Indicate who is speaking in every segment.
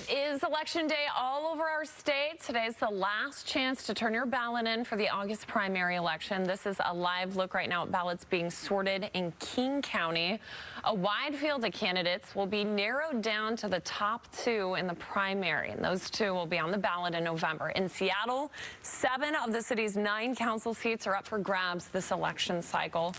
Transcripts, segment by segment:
Speaker 1: It is Election Day all over our state. Today's the last chance to turn your ballot in for the August primary election. This is a live look right now at ballots being sorted in King County. A wide field of candidates will be narrowed down to the top two in the primary, and those two will be on the ballot in November. In Seattle, 7 of the city's 9 council seats are up for grabs this election cycle.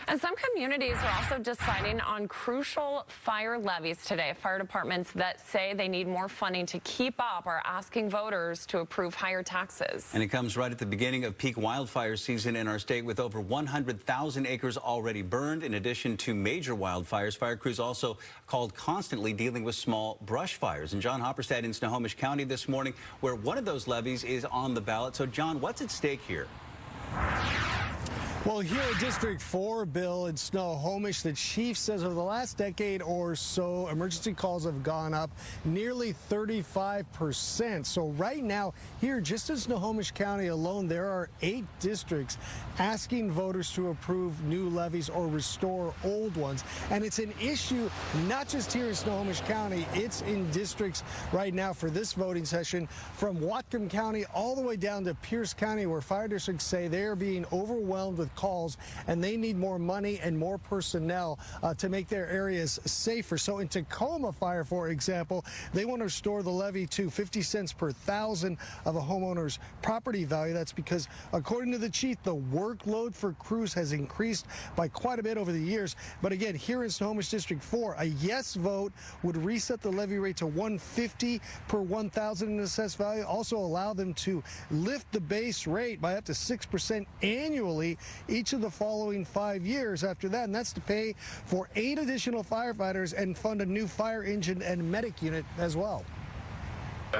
Speaker 1: And some communities are also deciding on crucial fire levies today. Fire departments that say they need more funding to keep up are asking voters to approve higher taxes.
Speaker 2: And it comes right at the beginning of peak wildfire season in our state, with over 100,000 acres already burned. In addition to major wildfires, fire crews also called constantly dealing with small brush fires. And John Hopperstad in Snohomish County this morning, where one of those levies is on the ballot. So, John, what's at stake here?
Speaker 3: Well, here at District 4, Bill, in Snohomish, the chief says over the last decade or so, emergency calls have gone up nearly 35%. So right now, here just in Snohomish County alone, there are 8 districts asking voters to approve new levies or restore old ones. And it's an issue not just here in Snohomish County, it's in districts right now for this voting session from Whatcom County all the way down to Pierce County, where fire districts say they are being overwhelmed with calls and they need more money and more personnel to make their areas safer. So in Tacoma Fire, for example, they want to restore the levy to 50 cents per thousand of a homeowner's property value. That's because, according to the chief, the workload for crews has increased by quite a bit over the years. But again, here in Snohomish District 4, a yes vote would reset the levy rate to $150 per 1,000 in assessed value, also allow them to lift the base rate by up to 6% annually each of the following 5 years after that, and that's to pay for 8 additional firefighters and fund a new fire engine and medic unit as well.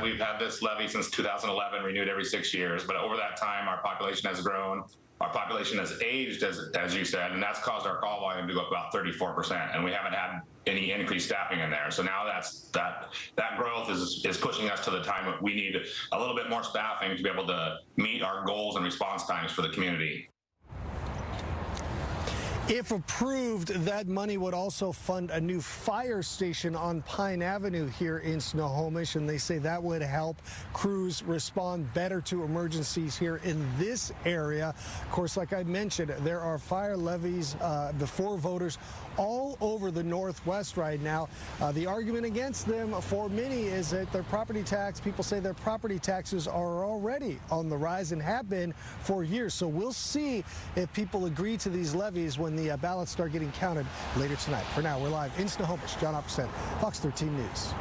Speaker 4: We've had this levy since 2011, renewed every 6 years, but over that time, our population has grown. Our population has aged, as you said, and that's caused our call volume to go up about 34%, and we haven't had any increased staffing in there. So now that growth is pushing us to the time that we need a little bit more staffing to be able to meet our goals and response times for the community.
Speaker 3: If approved, that money would also fund a new fire station on Pine Avenue here in Snohomish, and they say that would help crews respond better to emergencies here in this area. Of course, like I mentioned, there are fire levies before voters all over the Northwest right now. The argument against them for many is that their property tax, people say their property taxes are already on the rise and have been for years. So we'll see if people agree to these levies when the ballots start getting counted later tonight. For now, we're live in Snohomish. John Hopperstad, Fox 13 News.